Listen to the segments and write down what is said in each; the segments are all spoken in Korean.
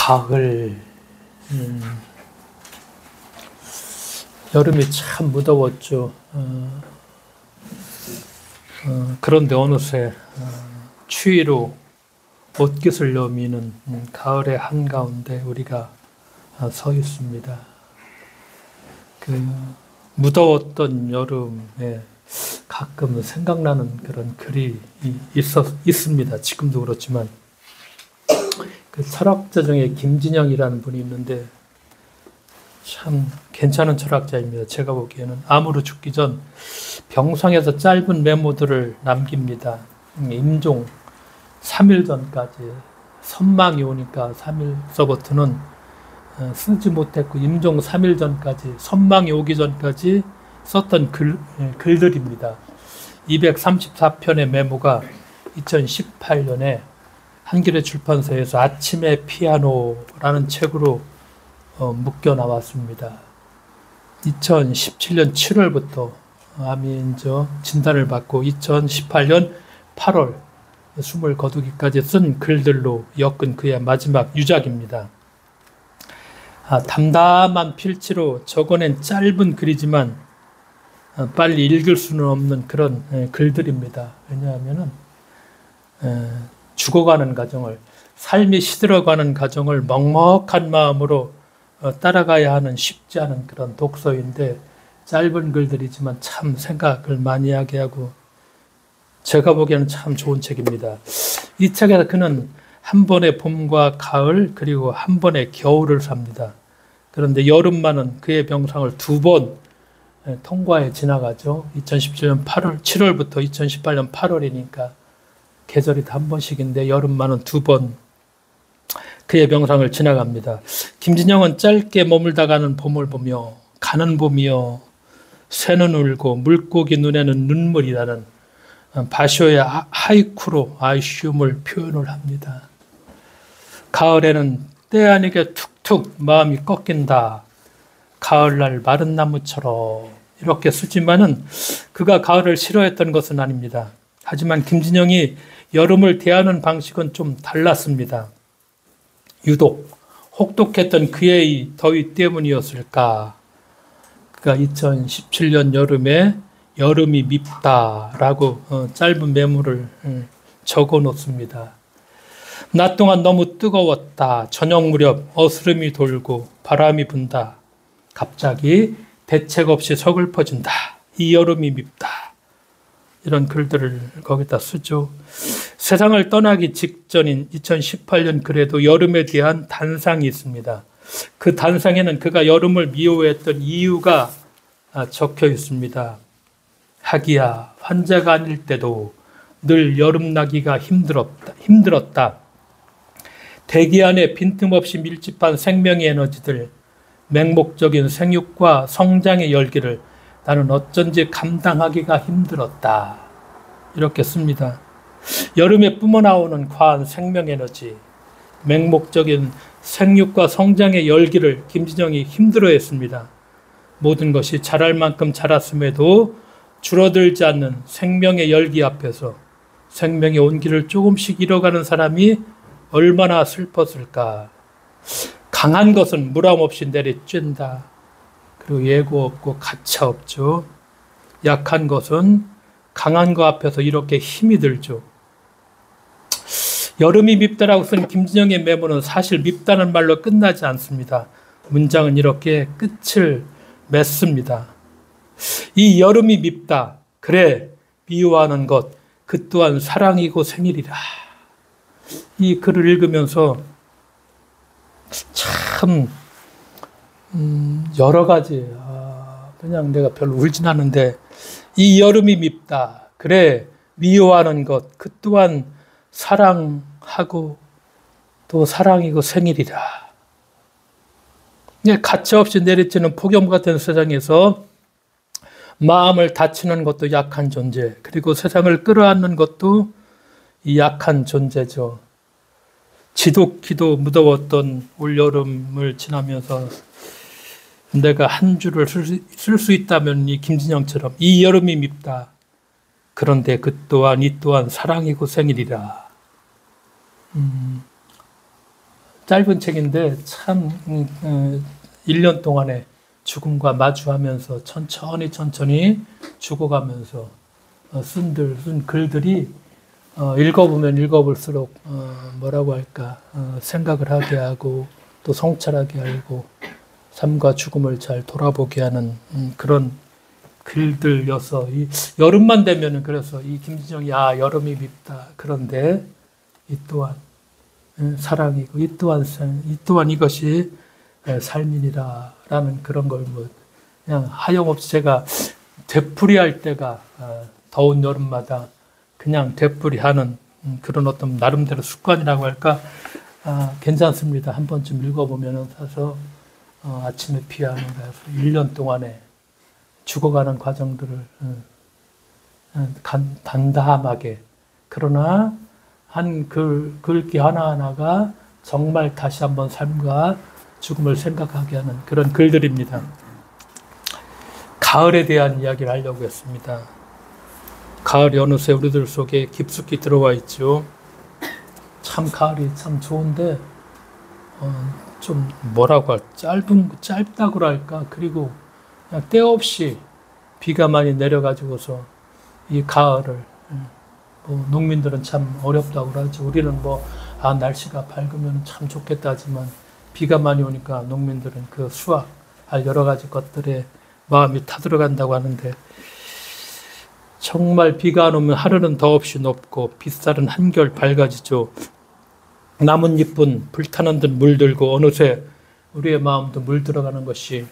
가을, 여름이 참 무더웠죠. 그런데 어느새 추위로 옷깃을 여미는 가을의 한가운데 우리가 서 있습니다. 그 무더웠던 여름에 가끔 생각나는 그런 글이 있습니다. 지금도 그렇지만 그 철학자 중에 김진영이라는 분이 있는데 참 괜찮은 철학자입니다. 제가 보기에는 암으로 죽기 전 병상에서 짧은 메모들을 남깁니다. 임종 3일 전까지 선망이 오니까 3일서부터는 쓰지 못했고 임종 3일 전까지 선망이 오기 전까지 썼던 글들입니다. 234편의 메모가 2018년에 한겨레 출판사에서 아침의 피아노라는 책으로 묶여 나왔습니다. 2017년 7월부터 암이 진단을 받고 2018년 8월 숨을 거두기까지 쓴 글들로 엮은 그의 마지막 유작입니다. 담담한 필지로 적어낸 짧은 글이지만 빨리 읽을 수는 없는 그런 글들입니다. 왜냐하면 죽어가는 과정을, 삶이 시들어가는 과정을 먹먹한 마음으로 따라가야 하는 쉽지 않은 그런 독서인데 짧은 글들이지만 참 생각을 많이 하게 하고 제가 보기에는 참 좋은 책입니다. 이 책에서 그는 한 번의 봄과 가을 그리고 한 번의 겨울을 삽니다. 그런데 여름만은 그의 병상을 2번 통과해 지나가죠. 2017년 7월부터 2018년 8월이니까 계절이 다 한 번씩인데 여름만은 2번 그의 병상을 지나갑니다. 김진영은 짧게 머물다 가는 봄을 보며 가는 봄이여 새는 울고 물고기 눈에는 눈물이라는 바쇼의 하이쿠로 아쉬움을 표현을 합니다. 가을에는 때 아니게 툭툭 마음이 꺾인다. 가을날 마른 나무처럼 이렇게 쓰지만은 그가 가을을 싫어했던 것은 아닙니다. 하지만 김진영이 여름을 대하는 방식은 좀 달랐습니다. 유독 혹독했던 그의 더위 때문이었을까? 그가 2017년 여름에 여름이 밉다라고 짧은 메모를 적어 놓습니다. 낮 동안 너무 뜨거웠다. 저녁 무렵 어스름이 돌고 바람이 분다. 갑자기 대책 없이 서글퍼진다. 이 여름이 밉다. 이런 글들을 거기다 쓰죠. 세상을 떠나기 직전인 2018년 글에도 여름에 대한 단상이 있습니다. 그 단상에는 그가 여름을 미워했던 이유가 적혀 있습니다. 하기야 환자가 아닐 때도 늘 여름 나기가 힘들었다. 대기 안에 빈틈없이 밀집한 생명의 에너지들, 맹목적인 생육과 성장의 열기를 나는 어쩐지 감당하기가 힘들었다. 이렇게 씁니다. 여름에 뿜어나오는 과한 생명에너지, 맹목적인 생육과 성장의 열기를 김진영이 힘들어했습니다. 모든 것이 자랄 만큼 자랐음에도 줄어들지 않는 생명의 열기 앞에서 생명의 온기를 조금씩 잃어가는 사람이 얼마나 슬펐을까. 강한 것은 무람없이 내리쬐다. 그리고 예고 없고 가차 없죠. 약한 것은 강한 것 앞에서 이렇게 힘이 들죠. 여름이 밉다라고 쓴 김진영의 메모는 사실 밉다는 말로 끝나지 않습니다. 문장은 이렇게 끝을 맺습니다. 이 여름이 밉다. 그래, 미워하는 것, 그 또한 사랑이고 생일이라. 이 글을 읽으면서 참 여러 가지 그냥 내가 별로 울진 않는데 이 여름이 밉다. 그래, 미워하는 것, 그 또한 사랑하고 또 사랑이고 생일이라. 가차없이 내리쬐는 폭염 같은 세상에서 마음을 다치는 것도 약한 존재, 그리고 세상을 끌어안는 것도 이 약한 존재죠. 지독히도 무더웠던 올여름을 지나면서 내가 한 줄을 쓸 수 있다면 이 김진영처럼 이 여름이 밉다. 그런데 그 또한 이 또한 사랑이고 생일이라. 짧은 책인데 참 1년 동안에 죽음과 마주하면서 천천히 죽어가면서 쓴 글들이 읽어보면 읽어볼수록 뭐라고 할까 생각을 하게 하고 또 성찰하게 하고 삶과 죽음을 잘 돌아보게 하는 그런 글들여서 이 여름만 되면은 그래서 이 김진영이 여름이 밉다. 그런데 이 또한 사랑이고 이 또한 이것이 삶이니라라는 그런 걸 뭐 그냥 하염없이 제가 되풀이할 때가 더운 여름마다 그냥 되풀이하는 그런 어떤 나름대로 습관이라고 할까 괜찮습니다. 한 번쯤 읽어보면은 사서 아침에 피하는 거에서 1년 동안에 죽어가는 과정들을 담담하게 그러나 한 글귀 하나하나가 정말 다시 한번 삶과 죽음을 생각하게 하는 그런 글들입니다. 가을에 대한 이야기를 하려고 했습니다. 가을이 어느새 우리들 속에 깊숙이 들어와 있죠. 참 가을이 참 좋은데 좀 뭐라고 짧다고 할까? 그리고 그냥 때없이 비가 많이 내려가지고서 이 가을을 뭐 농민들은 참 어렵다고 그러죠. 우리는 날씨가 밝으면 참 좋겠다 하지만 비가 많이 오니까 농민들은 그 수확할 여러 가지 것들에 마음이 타들어간다고 하는데 정말 비가 안 오면 하늘은 더없이 높고 빗살은 한결 밝아지죠. 나뭇잎은 불타는 듯 물들고 어느새 우리의 마음도 물들어가는 것이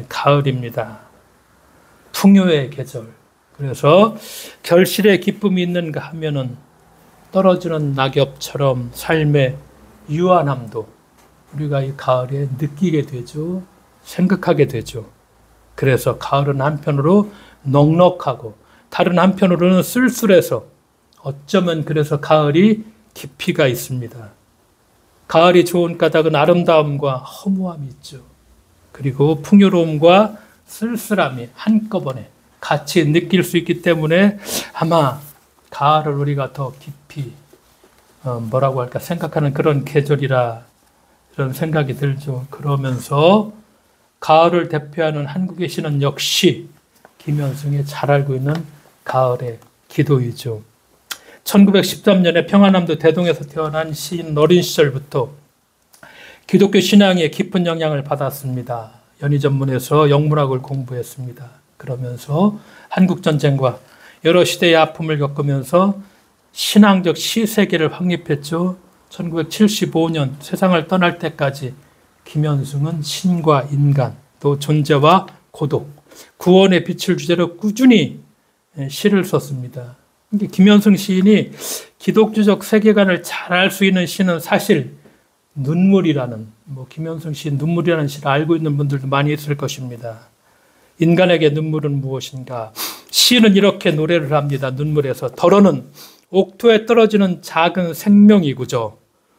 가을입니다. 풍요의 계절. 그래서 결실의 기쁨이 있는가 하면은 떨어지는 낙엽처럼 삶의 유한함도 우리가 이 가을에 느끼게 되죠. 생각하게 되죠. 그래서 가을은 한편으로 넉넉하고 다른 한편으로는 쓸쓸해서 어쩌면 그래서 가을이 깊이가 있습니다. 가을이 좋은 까닭은 아름다움과 허무함이 있죠. 그리고 풍요로움과 쓸쓸함이 한꺼번에 같이 느낄 수 있기 때문에 아마 가을을 우리가 더 깊이 뭐라고 할까 생각하는 그런 계절이라 이런 생각이 들죠. 그러면서 가을을 대표하는 한국의 시는 역시 김현승이 잘 알고 있는 가을의 기도이죠. 1913년에 평안남도 대동에서 태어난 시인 어린 시절부터 기독교 신앙에 깊은 영향을 받았습니다. 연희전문에서 영문학을 공부했습니다. 그러면서 한국전쟁과 여러 시대의 아픔을 겪으면서 신앙적 시세계를 확립했죠. 1975년 세상을 떠날 때까지 김현승은 신과 인간, 또 존재와 고독, 구원의 빛을 주제로 꾸준히 시를 썼습니다. 김현승 시인이 기독교적 세계관을 잘 알 수 있는 시는 사실 눈물이라는 김현승 시인 눈물이라는 시를 알고 있는 분들도 많이 있을 것입니다. 인간에게 눈물은 무엇인가? 시인은 이렇게 노래를 합니다. 눈물에서 덜어는 옥토에 떨어지는 작은 생명이구저.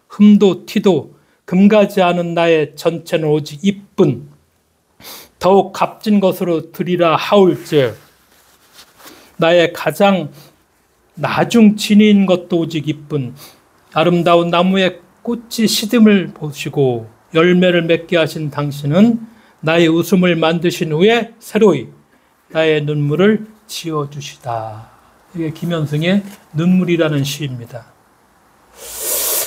흠도 티도 금가지 않은 나의 전체는 오직 이뿐. 더욱 값진 것으로 드리라 하울즉 나의 가장 나중 진인 것도 오직 이뿐. 아름다운 나무의 꽃이 시듬을 보시고 열매를 맺게 하신 당신은 나의 웃음을 만드신 후에 새로이 나의 눈물을 지어주시다. 이게 김현승의 눈물이라는 시입니다.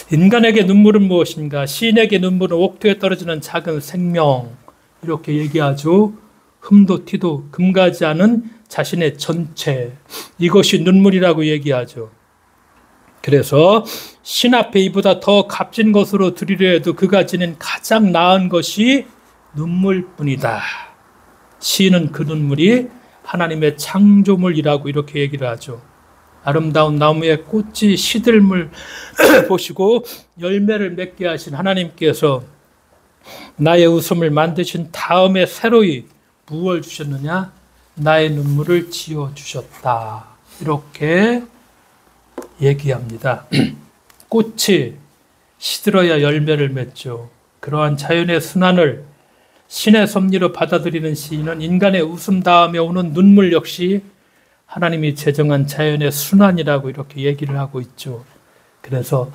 인간에게 눈물은 무엇인가? 시인에게 눈물은 옥토에 떨어지는 작은 생명. 이렇게 얘기하죠. 흠도 티도 금가지 않은 자신의 전체. 이것이 눈물이라고 얘기하죠. 그래서 신 앞에 이보다 더 값진 것으로 드리려 해도 그가 지닌 가장 나은 것이 눈물뿐이다. 시인은 그 눈물이 하나님의 창조물이라고 이렇게 얘기를 하죠. 아름다운 나무의 꽃이 시들물 보시고 열매를 맺게 하신 하나님께서 나의 웃음을 만드신 다음에 새로이 무엇을 주셨느냐? 나의 눈물을 지어주셨다. 이렇게 얘기합니다. 꽃이 시들어야 열매를 맺죠. 그러한 자연의 순환을 신의 섭리로 받아들이는 시인은 인간의 웃음 다음에 오는 눈물 역시 하나님이 제정한 자연의 순환이라고 이렇게 얘기를 하고 있죠. 그래서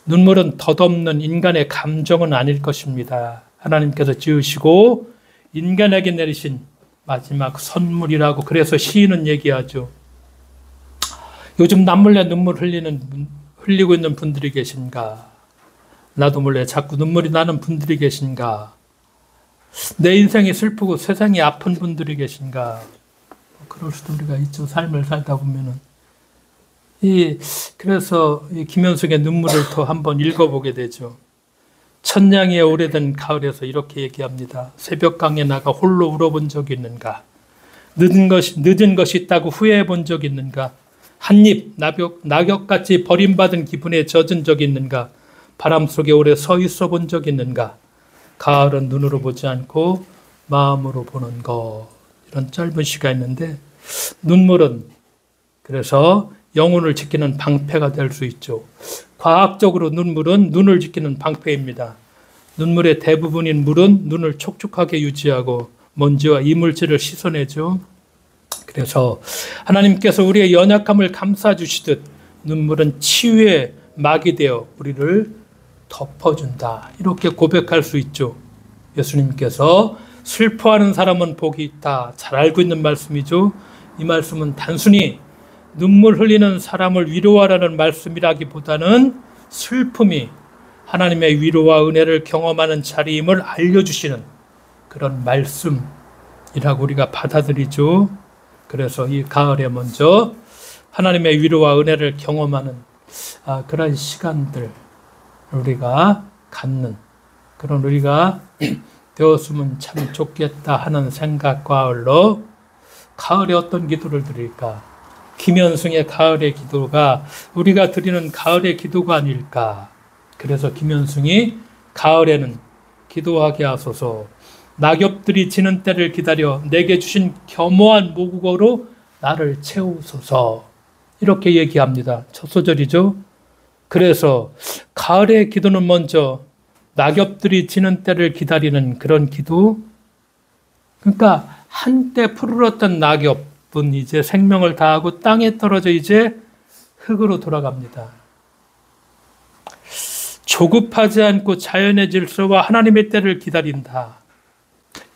눈물은 덧없는 인간의 감정은 아닐 것입니다. 하나님께서 지으시고 인간에게 내리신 마지막 선물이라고 그래서 시인은 얘기하죠. 요즘 남 몰래 눈물 흘리고 있는 분들이 계신가? 나도 몰래 자꾸 눈물이 나는 분들이 계신가? 내 인생이 슬프고 세상이 아픈 분들이 계신가? 그럴 수도 우리가 있죠. 삶을 살다 보면은. 그래서 이 김현숙의 눈물을 더 한번 읽어보게 되죠. 천냥이의 오래된 가을에서 이렇게 얘기합니다. 새벽강에 나가 홀로 울어본 적이 있는가? 늦은 것이 있다고 후회해 본 적이 있는가? 한입 낙엽같이 버림받은 기분에 젖은 적이 있는가? 바람 속에 오래 서 있어 본 적이 있는가? 가을은 눈으로 보지 않고 마음으로 보는 것. 이런 짧은 시가 있는데 눈물은 그래서 영혼을 지키는 방패가 될 수 있죠. 과학적으로 눈물은 눈을 지키는 방패입니다. 눈물의 대부분인 물은 눈을 촉촉하게 유지하고 먼지와 이물질을 씻어내죠. 그래서 하나님께서 우리의 연약함을 감싸주시듯 눈물은 치유의 막이 되어 우리를 덮어준다. 이렇게 고백할 수 있죠. 예수님께서 슬퍼하는 사람은 복이 있다. 잘 알고 있는 말씀이죠. 이 말씀은 단순히 눈물 흘리는 사람을 위로하라는 말씀이라기보다는 슬픔이 하나님의 위로와 은혜를 경험하는 자리임을 알려주시는 그런 말씀이라고 우리가 받아들이죠. 그래서 이 가을에 먼저 하나님의 위로와 은혜를 경험하는 그런 시간들 우리가 갖는 그런 우리가 되었으면 참 좋겠다 하는 생각과 아울러 가을에 어떤 기도를 드릴까? 김현승의 가을의 기도가 우리가 드리는 가을의 기도가 아닐까? 그래서 김현승이 가을에는 기도하게 하소서. 낙엽들이 지는 때를 기다려 내게 주신 겸허한 모국어로 나를 채우소서. 이렇게 얘기합니다. 첫 소절이죠. 그래서 가을의 기도는 먼저 낙엽들이 지는 때를 기다리는 그런 기도. 그러니까 한때 푸르렀던 낙엽은 이제 생명을 다하고 땅에 떨어져 이제 흙으로 돌아갑니다. 조급하지 않고 자연의 질서와 하나님의 때를 기다린다.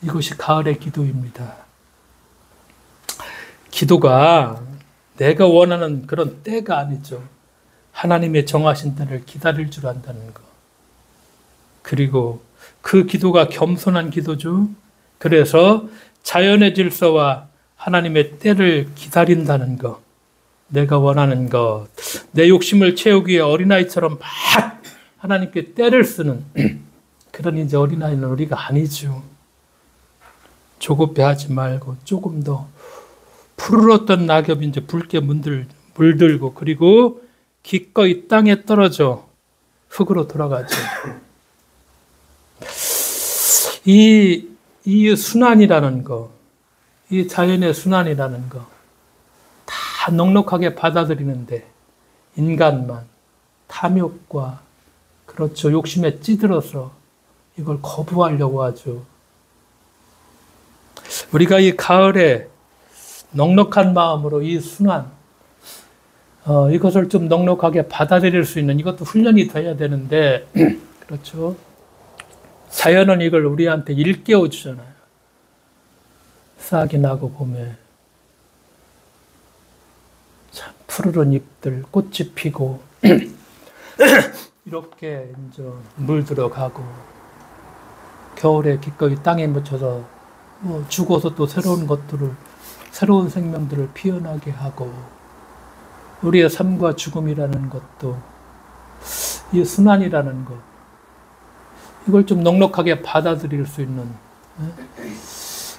이것이 가을의 기도입니다. 기도가 내가 원하는 그런 때가 아니죠. 하나님의 정하신 때를 기다릴 줄 안다는 것. 그리고 그 기도가 겸손한 기도죠. 그래서 자연의 질서와 하나님의 때를 기다린다는 것. 내가 원하는 것. 내 욕심을 채우기 위해 어린아이처럼 막 하나님께 때를 쓰는 그런 이제 어린아이는 우리가 아니죠. 조급해하지 말고 조금 더 푸르렀던 낙엽이 이제 붉게 물들고 그리고 기꺼이 땅에 떨어져 흙으로 돌아가죠. 이 순환이라는 거, 이 자연의 순환이라는 거, 다 넉넉하게 받아들이는데 인간만 탐욕과 그렇죠. 욕심에 찌들어서 이걸 거부하려고 하죠. 우리가 이 가을에 넉넉한 마음으로 이 순환, 이것을 좀 넉넉하게 받아들일 수 있는 이것도 훈련이 돼야 되는데, 그렇죠. 자연은 이걸 우리한테 일깨워 주잖아요. 싹이 나고 봄에 참 푸르른 잎들, 꽃이 피고 이렇게 이제 물들어가고 겨울에 기꺼이 땅에 묻혀서 죽어서 또 새로운 생명들을 피어나게 하고 우리의 삶과 죽음이라는 것도 이 순환이라는 것 이걸 좀 넉넉하게 받아들일 수 있는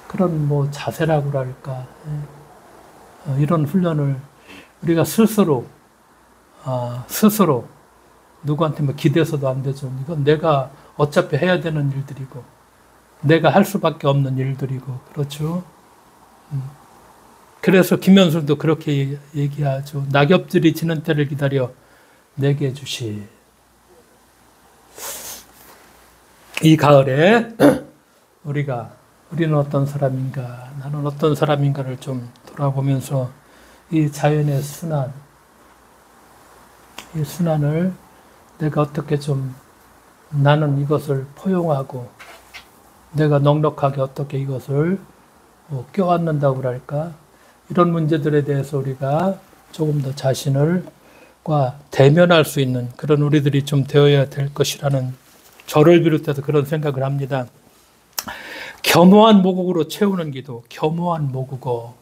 그런 자세라고 할까 이런 훈련을 우리가 스스로 누구한테 기대서도 안 되죠. 이건 내가 어차피 해야 되는 일들이고 내가 할 수밖에 없는 일들이고 그렇죠. 그래서 김현술도 그렇게 얘기하죠. 낙엽들이 지는 때를 기다려 내게 주시. 이 가을에 우리는 어떤 사람인가, 나는 어떤 사람인가를 좀 돌아보면서 이 자연의 순환, 이 순환을 내가 어떻게 좀 나는 이것을 포용하고 내가 넉넉하게 어떻게 이것을 껴안는다고 그럴까? 이런 문제들에 대해서 우리가 조금 더 자신과 대면할 수 있는 그런 우리들이 좀 되어야 될 것이라는 저를 비롯해서 그런 생각을 합니다. 겸허한 모국어로 채우는 기도, 겸허한 모국어.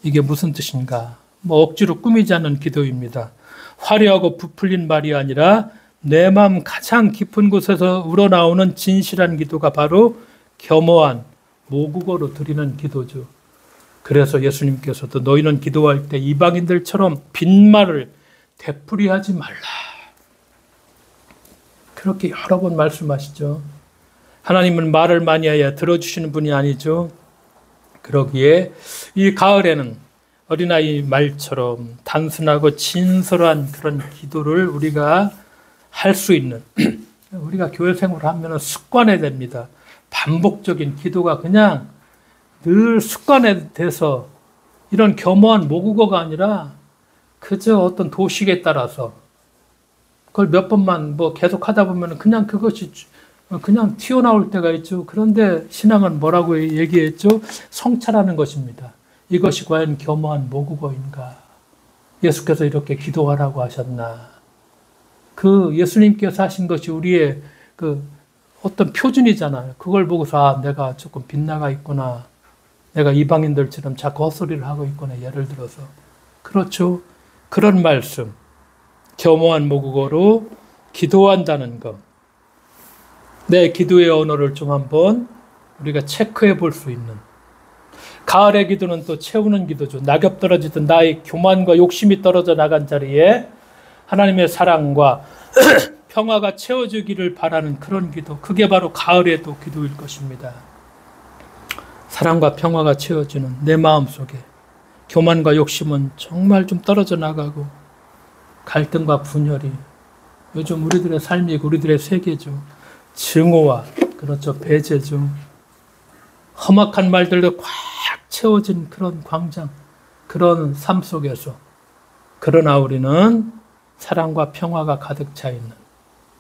이게 무슨 뜻인가? 뭐 억지로 꾸미지 않는 기도입니다. 화려하고 부풀린 말이 아니라 내 마음 가장 깊은 곳에서 우러나오는 진실한 기도가 바로 겸허한 모국어로 드리는 기도죠. 그래서 예수님께서도 너희는 기도할 때 이방인들처럼 빈말을 되풀이하지 말라. 그렇게 여러 번 말씀하시죠. 하나님은 말을 많이 해야 들어주시는 분이 아니죠. 그러기에 이 가을에는 어린아이 말처럼 단순하고 진솔한 그런 기도를 우리가 할 수 있는 우리가 교회 생활을 하면 습관이 됩니다. 반복적인 기도가 그냥 늘 습관에 돼서 이런 겸허한 모국어가 아니라 그저 어떤 도식에 따라서 그걸 몇 번만 계속 하다 보면 그냥 그것이 그냥 튀어나올 때가 있죠. 그런데 신앙은 뭐라고 얘기했죠? 성찰하는 것입니다. 이것이 과연 겸허한 모국어인가? 예수께서 이렇게 기도하라고 하셨나? 그 예수님께서 하신 것이 우리의 그 어떤 표준이잖아요. 그걸 보고서 내가 조금 빗나가 있구나. 내가 이방인들처럼 자꾸 헛소리를 하고 있구나. 예를 들어서. 그렇죠. 그런 말씀. 겸허한 모국어로 기도한다는 것. 내 기도의 언어를 좀 한번 우리가 체크해 볼 수 있는. 가을의 기도는 또 채우는 기도죠. 낙엽 떨어지듯 나의 교만과 욕심이 떨어져 나간 자리에 하나님의 사랑과 평화가 채워주기를 바라는 그런 기도. 그게 바로 가을의 또 기도일 것입니다. 사랑과 평화가 채워주는 내 마음속에 교만과 욕심은 정말 좀 떨어져 나가고 갈등과 분열이 요즘 우리들의 삶이고 우리들의 세계죠. 증오와 그렇죠. 배제죠. 험악한 말들로 꽉 채워진 그런 광장, 그런 삶 속에서 그러나 우리는 사랑과 평화가 가득 차 있는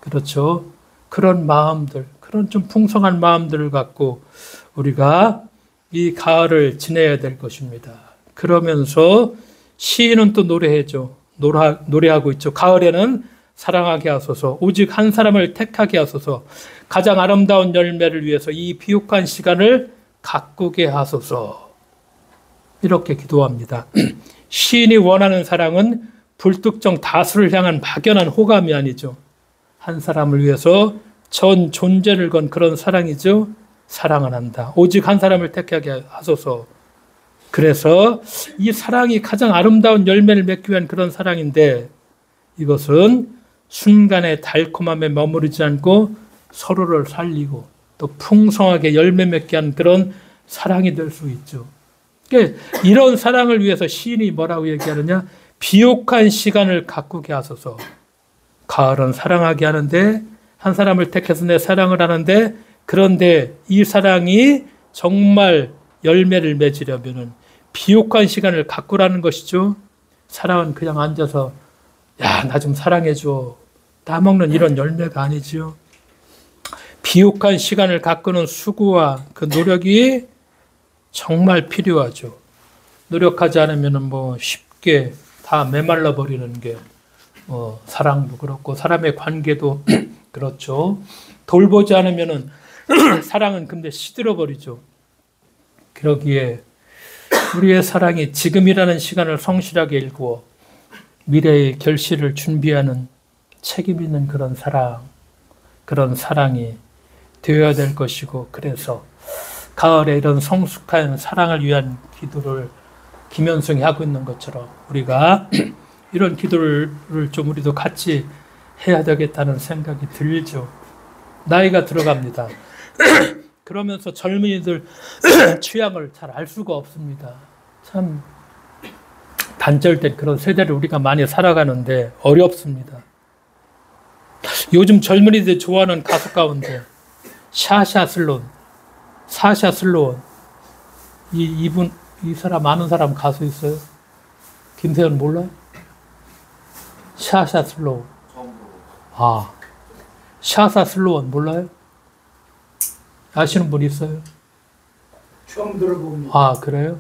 그렇죠. 그런 마음들, 그런 좀 풍성한 마음들을 갖고 우리가 이 가을을 지내야 될 것입니다. 그러면서 시인은 또 노래하죠. 노래하고 있죠. 가을에는 사랑하게 하소서, 오직 한 사람을 택하게 하소서, 가장 아름다운 열매를 위해서 이 비옥한 시간을 가꾸게 하소서. 이렇게 기도합니다. 시인이 원하는 사랑은 불특정 다수를 향한 막연한 호감이 아니죠. 한 사람을 위해서 전 존재를 건 그런 사랑이죠. 사랑을 한다. 오직 한 사람을 택하게 하소서. 그래서 이 사랑이 가장 아름다운 열매를 맺기 위한 그런 사랑인데 이것은 순간의 달콤함에 머무르지 않고 서로를 살리고 또 풍성하게 열매 맺게 하는 그런 사랑이 될 수 있죠. 그러니까 이런 사랑을 위해서 시인이 뭐라고 얘기하느냐? 비옥한 시간을 가꾸게 하소서. 가을은 사랑하게 하는데 한 사람을 택해서 내 사랑을 하는데 그런데 이 사랑이 정말 열매를 맺으려면은 비옥한 시간을 가꾸라는 것이죠. 사랑은 그냥 앉아서 야, 나 좀 사랑해줘. 따먹는 이런 열매가 아니죠. 비옥한 시간을 가꾸는 수고와 그 노력이 정말 필요하죠. 노력하지 않으면 쉽게 다 메말라 버리는 게 사랑도 그렇고 사람의 관계도 그렇죠. 돌보지 않으면 사랑은 근데 시들어 버리죠. 그러기에 우리의 사랑이 지금이라는 시간을 성실하게 일구어 미래의 결실을 준비하는 책임 있는 그런 사랑이 되어야 될 것이고 그래서 가을에 이런 성숙한 사랑을 위한 기도를 김현성이 하고 있는 것처럼 우리가 이런 기도를 좀 우리도 같이 해야 되겠다는 생각이 들죠. 나이가 들어갑니다. 그러면서 젊은이들 취향을 잘 알 수가 없습니다. 참 단절된 그런 세대를 우리가 많이 살아가는데 어렵습니다. 요즘 젊은이들이 좋아하는 가수 가운데 사샤 슬론 이 사람 아는 사람 가수 있어요? 김세현 몰라요? 사샤 슬론. 샤사 슬로원 몰라요? 아시는 분 있어요? 처음 들어봅니다. 아, 그래요?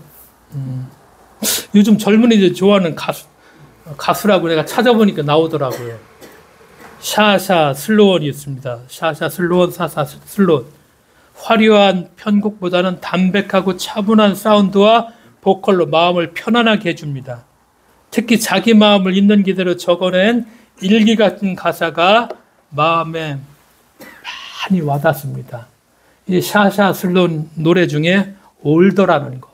요즘 젊은이들 좋아하는 가수라고 내가 찾아보니까 나오더라고요. 샤샤 슬로원이 있습니다. 샤샤 슬로원, 사사 슬로원. 화려한 편곡보다는 담백하고 차분한 사운드와 보컬로 마음을 편안하게 해줍니다. 특히 자기 마음을 있는 그대로 적어낸 일기 같은 가사가 마음에 많이 와닿습니다. 이 샤샤 슬로운 노래 중에 올더라는 거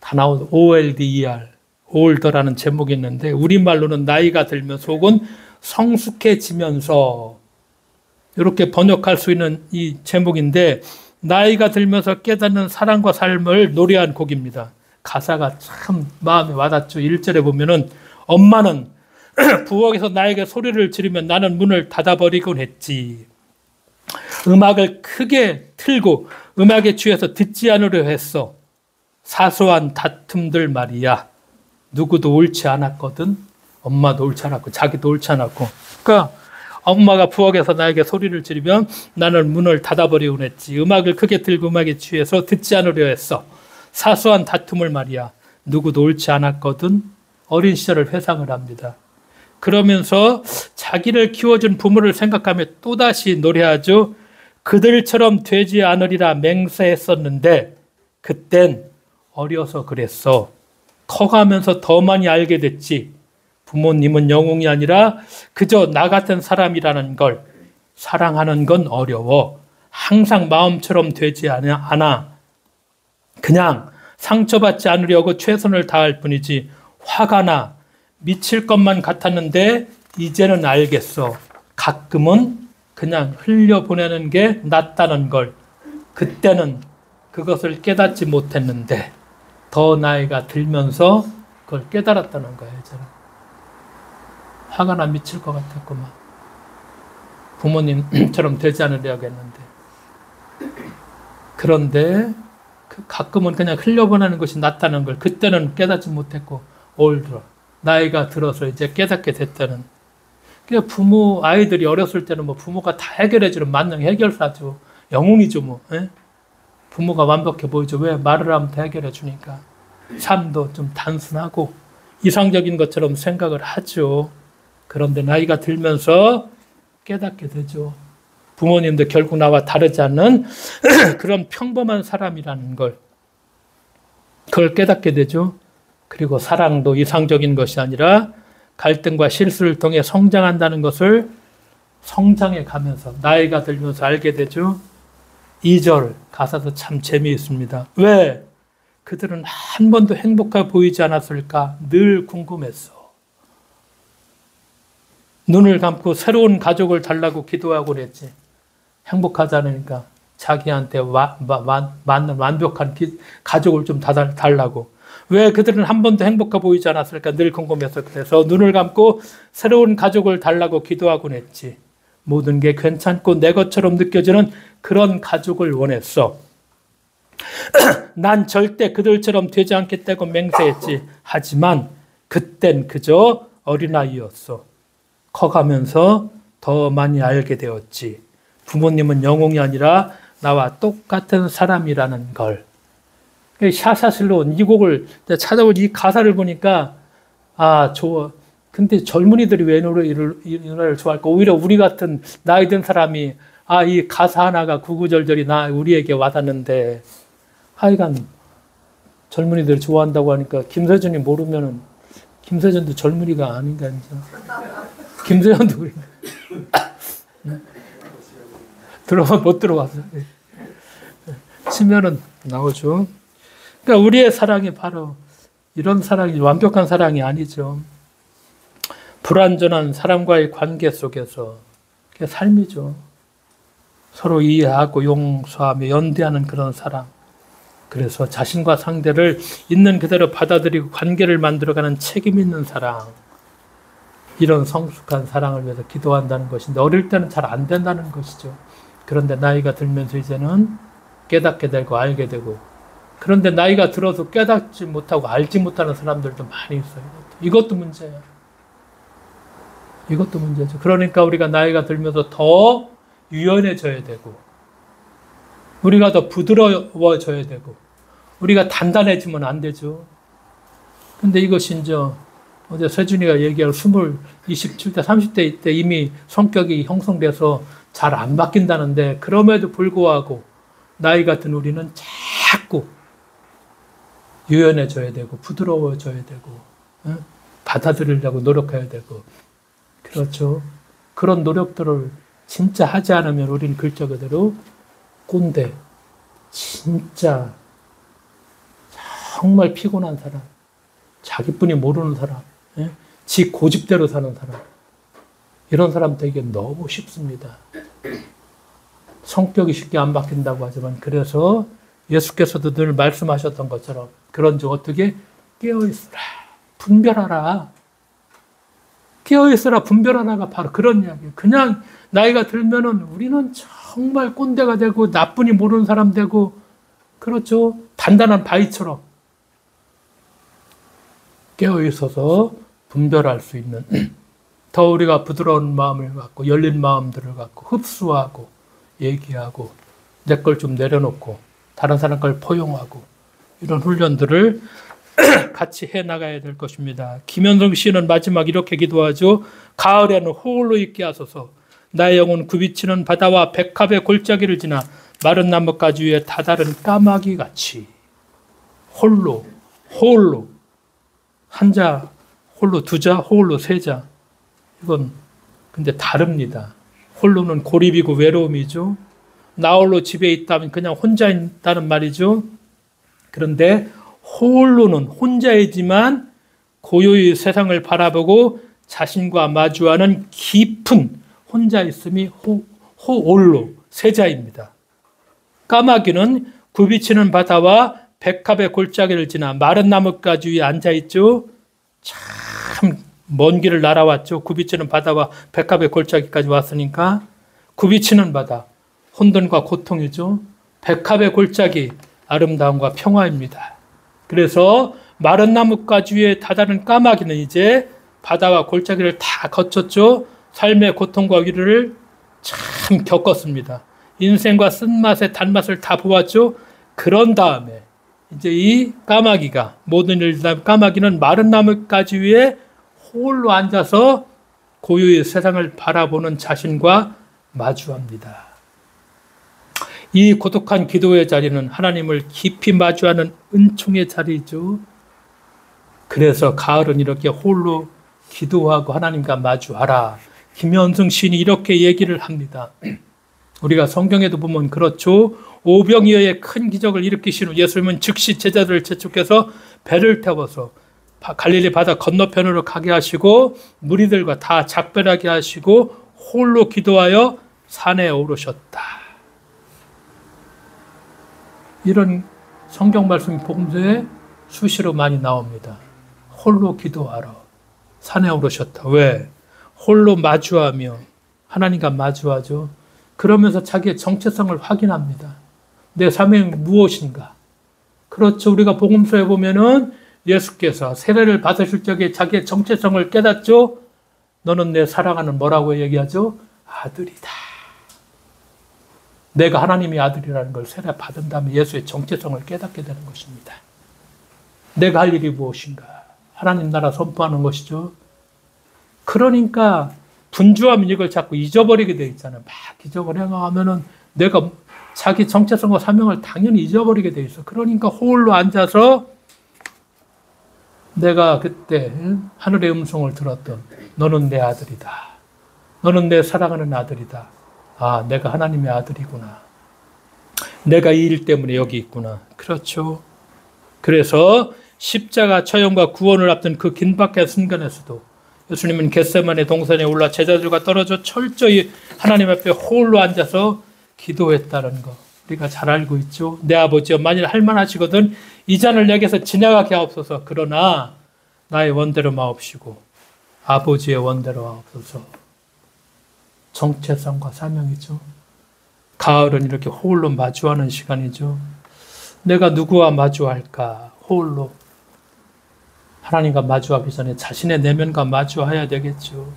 다 나오죠. OLDER, 올더라는 제목이 있는데 우리말로는 나이가 들면서 혹은 성숙해지면서 이렇게 번역할 수 있는 이 제목인데 나이가 들면서 깨닫는 사랑과 삶을 노래한 곡입니다. 가사가 참 마음에 와닿죠. 1절에 보면은 엄마는 부엌에서 나에게 소리를 지르면 나는 문을 닫아버리곤 했지. 음악을 크게 틀고 음악에 취해서 듣지 않으려 했어. 사소한 다툼들 말이야. 누구도 옳지 않았거든. 엄마도 옳지 않았고 자기도 옳지 않았고. 그러니까 엄마가 부엌에서 나에게 소리를 지르면 나는 문을 닫아버리곤 했지. 음악을 크게 틀고 음악에 취해서 듣지 않으려 했어. 사소한 다툼을 말이야. 누구도 옳지 않았거든. 어린 시절을 회상을 합니다. 그러면서 자기를 키워준 부모를 생각하며 또다시 노래하죠. 그들처럼 되지 않으리라 맹세했었는데 그땐 어려서 그랬어. 커가면서 더 많이 알게 됐지. 부모님은 영웅이 아니라 그저 나 같은 사람이라는 걸. 사랑하는 건 어려워. 항상 마음처럼 되지 않아. 그냥 상처받지 않으려고 최선을 다할 뿐이지. 화가 나. 미칠 것만 같았는데 이제는 알겠어. 가끔은 그냥 흘려보내는 게 낫다는 걸. 그때는 그것을 깨닫지 못했는데 더 나이가 들면서 그걸 깨달았다는 거예요. 저는. 화가 나 미칠 것 같았구만. 부모님처럼 되지 않으려고 했는데. 그런데 가끔은 그냥 흘려보내는 것이 낫다는 걸 그때는 깨닫지 못했고 올들어 나이가 들어서 이제 깨닫게 됐다는. 그러니까 부모 아이들이 어렸을 때는 뭐 부모가 다 해결해주는 만능 해결사죠. 영웅이죠 뭐. 에? 부모가 완벽해 보이죠. 왜? 말을 하면 다 해결해 주니까. 삶도 좀 단순하고 이상적인 것처럼 생각을 하죠. 그런데 나이가 들면서 깨닫게 되죠. 부모님도 결국 나와 다르지 않는 그런 평범한 사람이라는 걸. 그걸 깨닫게 되죠. 그리고 사랑도 이상적인 것이 아니라 갈등과 실수를 통해 성장한다는 것을 성장해 가면서 나이가 들면서 알게 되죠. 2절 가사도 참 재미있습니다. 왜 그들은 한 번도 행복해 보이지 않았을까 늘 궁금했어. 눈을 감고 새로운 가족을 달라고 기도하고 그랬지. 행복하지 않으니까 자기한테 맞는 완벽한 가족을 좀 달라고. 왜 그들은 한 번도 행복해 보이지 않았을까 늘 궁금해서 그래서 눈을 감고 새로운 가족을 달라고 기도하곤 했지. 모든 게 괜찮고 내 것처럼 느껴지는 그런 가족을 원했어. 난 절대 그들처럼 되지 않겠다고 맹세했지. 하지만 그땐 그저 어린아이였어. 커가면서 더 많이 알게 되었지. 부모님은 영웅이 아니라 나와 똑같은 사람이라는 걸. 샤샤슬론 이 곡을 찾아볼 이 가사를 보니까 아 좋아. 근데 젊은이들이 왜 이 노래를 좋아할까? 오히려 우리 같은 나이 든 사람이 아 이 가사 하나가 구구절절이 우리에게 와닿는데 하여간 젊은이들 좋아한다고 하니까 김세준이 모르면은 김세준도 젊은이가 아닌가 진짜. 김세준도 그래. 들어가 못 들어가서 치면은 나오죠. 그러니까 우리의 사랑이 바로 이런 사랑이 완벽한 사랑이 아니죠. 불완전한 사람과의 관계 속에서 그게 삶이죠. 서로 이해하고 용서하며 연대하는 그런 사랑. 그래서 자신과 상대를 있는 그대로 받아들이고 관계를 만들어가는 책임 있는 사랑. 이런 성숙한 사랑을 위해서 기도한다는 것인데 어릴 때는 잘 안 된다는 것이죠. 그런데 나이가 들면서 이제는 깨닫게 되고 알게 되고 그런데 나이가 들어서 깨닫지 못하고 알지 못하는 사람들도 많이 있어요. 이것도 문제예요. 이것도 문제죠. 그러니까 우리가 나이가 들면서 더 유연해져야 되고, 우리가 더 부드러워져야 되고, 우리가 단단해지면 안 되죠. 근데 이것이 이제 어제 세준이가 얘기한 27대, 30대 때 이미 성격이 형성돼서 잘 안 바뀐다는데, 그럼에도 불구하고 나이가 든 우리는 자꾸 유연해져야 되고, 부드러워져야 되고, 받아들이려고 노력해야 되고, 그렇죠. 그런 노력들을 진짜 하지 않으면 우리는 글자 그대로 꼰대, 진짜 정말 피곤한 사람, 자기뿐이 모르는 사람, 지 고집대로 사는 사람, 이런 사람 되기 너무 쉽습니다. 성격이 쉽게 안 바뀐다고 하지만, 그래서 예수께서도 늘 말씀하셨던 것처럼 그런즉 어떻게 깨어있으라, 분별하라, 깨어있으라, 분별하라가 바로 그런 이야기예요. 그냥 나이가 들면은 우리는 정말 꼰대가 되고 나뿐이 모르는 사람 되고, 그렇죠. 단단한 바위처럼 깨어있어서 분별할 수 있는, 더 우리가 부드러운 마음을 갖고 열린 마음들을 갖고 흡수하고 얘기하고 내 걸 좀 내려놓고 다른 사람 걸 포용하고, 이런 훈련들을 같이 해나가야 될 것입니다. 김현성 씨는 마지막 이렇게 기도하죠. 가을에는 홀로 있게 하소서. 나의 영혼 굽이치는 바다와 백합의 골짜기를 지나 마른 나뭇가지 위에 다다른 까마귀 같이. 홀로, 한자, 홀로 두자, 홀로 세자. 이건 근데 다릅니다. 홀로는 고립이고 외로움이죠. 나 홀로 집에 있다면 그냥 혼자 있다는 말이죠. 그런데 홀로는 혼자이지만 고요히 세상을 바라보고 자신과 마주하는 깊은 혼자 있음이 호올로 세자입니다. 까마귀는 굽이치는 바다와 백합의 골짜기를 지나 마른 나뭇가지 위에 앉아있죠. 참 먼 길을 날아왔죠. 굽이치는 바다와 백합의 골짜기까지 왔으니까. 굽이치는 바다, 혼돈과 고통이죠. 백합의 골짜기, 아름다움과 평화입니다. 그래서 마른 나뭇가지 위에 다다른 까마귀는 이제 바다와 골짜기를 다 거쳤죠. 삶의 고통과 위로를 참 겪었습니다. 인생과 쓴맛의 단맛을 다 보았죠. 그런 다음에 이제 이 까마귀가, 모든 일 까마귀는 마른 나뭇가지 위에 홀로 앉아서 고요히 세상을 바라보는 자신과 마주합니다. 이 고독한 기도의 자리는 하나님을 깊이 마주하는 은총의 자리죠. 그래서 가을은 이렇게 홀로 기도하고 하나님과 마주하라. 김현승 시인이 이렇게 얘기를 합니다. 우리가 성경에도 보면 그렇죠. 오병이어의 큰 기적을 일으키신 후 예수님은 즉시 제자들을 재촉해서 배를 태워서 갈릴리 바다 건너편으로 가게 하시고 무리들과 다 작별하게 하시고 홀로 기도하여 산에 오르셨다. 이런 성경 말씀이 복음서에 수시로 많이 나옵니다. 홀로 기도하러 산에 오르셨다. 왜? 홀로 마주하며 하나님과 마주하죠. 그러면서 자기의 정체성을 확인합니다. 내 사명이 무엇인가? 그렇죠. 우리가 복음서에 보면은 예수께서 세례를 받으실 적에 자기의 정체성을 깨닫죠. 너는 내 사랑하는 뭐라고 얘기하죠? 아들이다. 내가 하나님의 아들이라는 걸 세례 받은 다음에 예수의 정체성을 깨닫게 되는 것입니다. 내가 할 일이 무엇인가? 하나님 나라 선포하는 것이죠. 그러니까 분주하면 이걸 자꾸 잊어버리게 돼 있잖아요. 막 기적을 행하면은 내가 자기 정체성과 사명을 당연히 잊어버리게 돼 있어. 그러니까 홀로 앉아서 내가 그때 하늘의 음성을 들었던 너는 내 아들이다. 너는 내 사랑하는 아들이다. 아, 내가 하나님의 아들이구나. 내가 이 일 때문에 여기 있구나. 그렇죠. 그래서 십자가 처형과 구원을 앞둔 그 긴박한 순간에서도 예수님은 겟세마네 동산에 올라 제자들과 떨어져 철저히 하나님 앞에 홀로 앉아서 기도했다는 거 우리가 잘 알고 있죠. 내 아버지여, 만일 할만하시거든 이 잔을 내게서 지나가게 하옵소서. 그러나 나의 원대로 마옵시고 아버지의 원대로 하옵소서. 정체성과 사명이죠. 가을은 이렇게 홀로 마주하는 시간이죠. 내가 누구와 마주할까? 홀로. 하나님과 마주하기 전에 자신의 내면과 마주해야 되겠죠.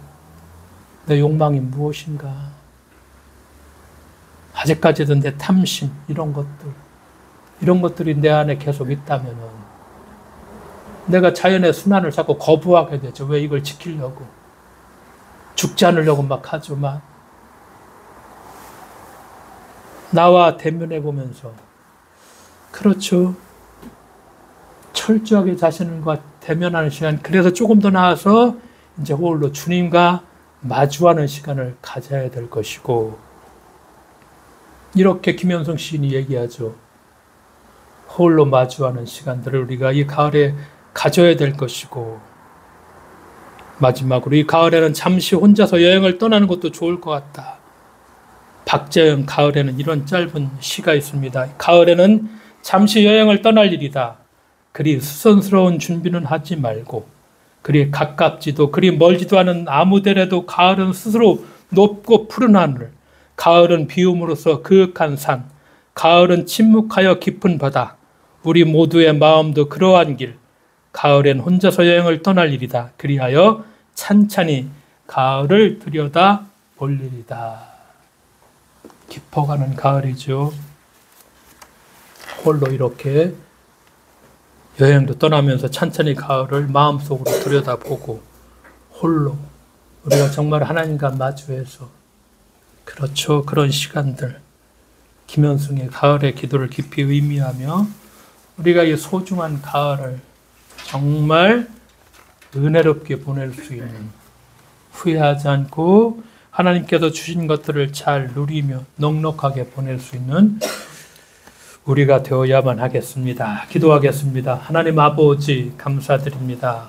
내 욕망이 무엇인가? 아직까지도 내 탐심, 이런 것들이 내 안에 계속 있다면은 내가 자연의 순환을 자꾸 거부하게 되죠. 왜 이걸 지키려고? 죽지 않으려고 막 하지만 나와 대면해 보면서 그렇죠. 철저하게 자신과 대면하는 시간, 그래서 조금 더 나아서 이제 홀로 주님과 마주하는 시간을 가져야 될 것이고, 이렇게 김현성 시인이 얘기하죠. 홀로 마주하는 시간들을 우리가 이 가을에 가져야 될 것이고, 마지막으로 이 가을에는 잠시 혼자서 여행을 떠나는 것도 좋을 것 같다. 박재영 가을에는 이런 짧은 시가 있습니다. 가을에는 잠시 여행을 떠날 일이다. 그리 수선스러운 준비는 하지 말고, 그리 가깝지도 그리 멀지도 않은 아무 데라도 가을은 스스로 높고 푸른 하늘, 가을은 비움으로써 그윽한 산, 가을은 침묵하여 깊은 바다, 우리 모두의 마음도 그러한 길, 가을엔 혼자서 여행을 떠날 일이다. 그리하여 찬찬히 가을을 들여다 볼 일이다. 깊어가는 가을이죠. 홀로 이렇게 여행도 떠나면서 찬찬히 가을을 마음속으로 들여다보고, 홀로 우리가 정말 하나님과 마주해서, 그렇죠, 그런 시간들, 김현승의 가을의 기도를 깊이 의미하며 우리가 이 소중한 가을을 정말 은혜롭게 보낼 수 있는, 후회하지 않고 하나님께서 주신 것들을 잘 누리며 넉넉하게 보낼 수 있는 우리가 되어야만 하겠습니다. 기도하겠습니다. 하나님 아버지, 감사드립니다.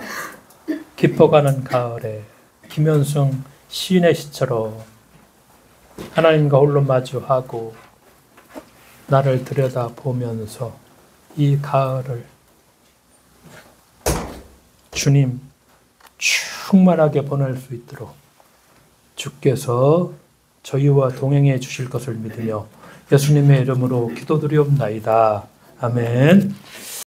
깊어가는 가을에 김현승 시인의 시처럼 하나님과 홀로 마주하고 나를 들여다보면서 이 가을을 주님 충만하게 보낼 수 있도록 주께서 저희와 동행해 주실 것을 믿으며 예수님의 이름으로 기도드리옵나이다. 아멘.